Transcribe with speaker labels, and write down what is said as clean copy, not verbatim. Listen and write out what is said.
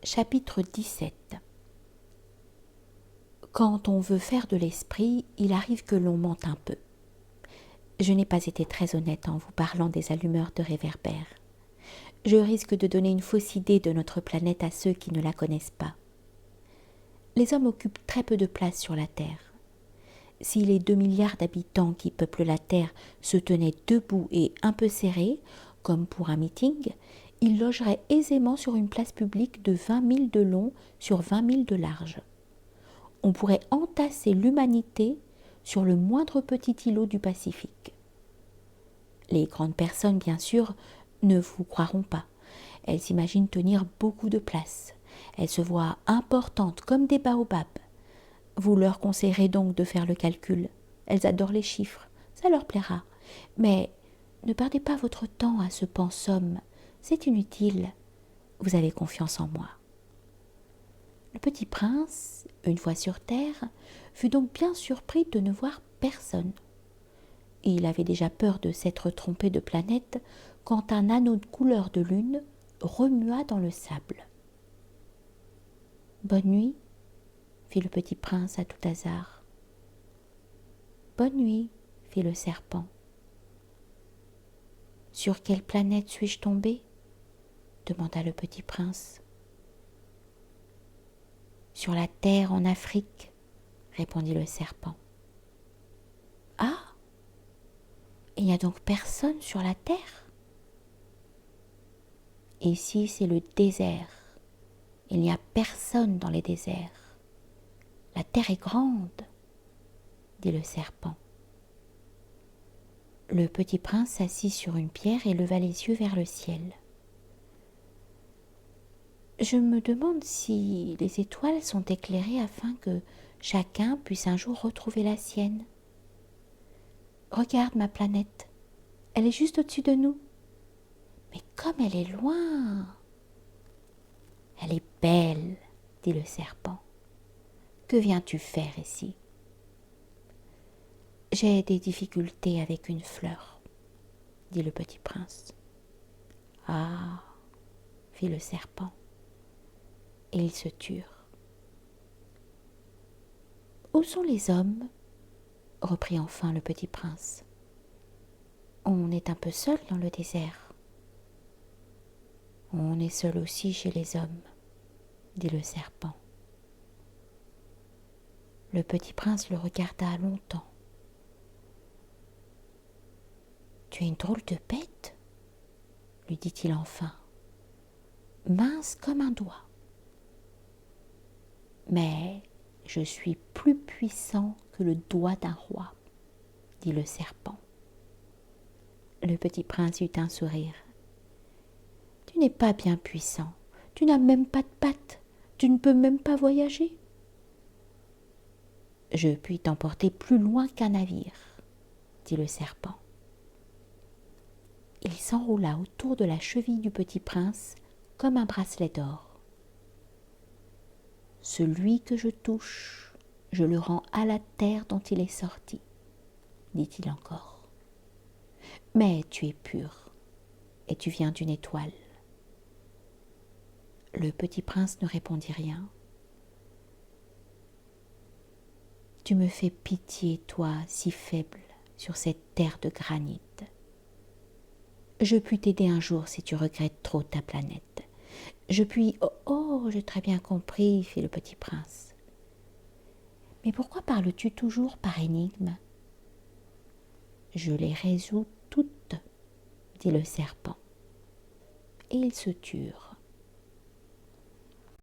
Speaker 1: Chapitre 17. Quand on veut faire de l'esprit, il arrive que l'on mente un peu. Je n'ai pas été très honnête en vous parlant des allumeurs de réverbères. Je risque de donner une fausse idée de notre planète à ceux qui ne la connaissent pas. Les hommes occupent très peu de place sur la Terre. Si les 2 milliards d'habitants qui peuplent la Terre se tenaient debout et un peu serrés, comme pour un meeting, ils logeraient aisément sur une place publique de 20 000 de long sur 20 000 de large. On pourrait entasser l'humanité sur le moindre petit îlot du Pacifique. Les grandes personnes, bien sûr, ne vous croiront pas. Elles s'imaginent tenir beaucoup de place. Elles se voient importantes comme des baobabs. Vous leur conseillerez donc de faire le calcul. Elles adorent les chiffres, ça leur plaira. Mais ne perdez pas votre temps à ce pensum, c'est inutile. Vous avez confiance en moi. Le petit prince, une fois sur terre, fut donc bien surpris de ne voir personne. Il avait déjà peur de s'être trompé de planète quand un anneau de couleur de lune remua dans le sable. « Bonne nuit » fit le petit prince à tout hasard. « Bonne nuit » fit le serpent. « Sur quelle planète suis-je tombé » demanda le petit prince. « Sur la terre en Afrique » répondit le serpent. « Ah, il n'y a donc personne sur la terre ? Ici, c'est le désert. Il n'y a personne dans les déserts. La terre est grande, dit le serpent. Le petit prince s'assit sur une pierre et leva les yeux vers le ciel. Je me demande si les étoiles sont éclairées afin que chacun puisse un jour retrouver la sienne. Regarde ma planète, elle est juste au-dessus de nous. Mais comme elle est loin. Elle est belle, dit le serpent. Que viens-tu faire ici ? J'ai des difficultés avec une fleur, dit le petit prince. Ah, fit le serpent, et ils se turent. Où sont les hommes ? Reprit enfin le petit prince. On est un peu seul dans le désert. On est seul aussi chez les hommes, dit le serpent. Le petit prince le regarda longtemps. Tu es une drôle de bête, lui dit-il enfin, mince comme un doigt. Mais je suis plus puissant que le doigt d'un roi, dit le serpent. Le petit prince eut un sourire. Tu n'es pas bien puissant, tu n'as même pas de pattes, tu ne peux même pas voyager. Je puis t'emporter plus loin qu'un navire, dit le serpent. Il s'enroula autour de la cheville du petit prince comme un bracelet d'or. Celui que je touche, je le rends à la terre dont il est sorti, dit-il encore. Mais tu es pur, et tu viens d'une étoile. Le petit prince ne répondit rien. Tu me fais pitié, toi, si faible, sur cette terre de granit. Je puis t'aider un jour si tu regrettes trop ta planète. Je puis... Oh, j'ai très bien compris, fit le petit prince. Mais pourquoi parles-tu toujours par énigmes ? Je les résous toutes, dit le serpent. Et ils se turent.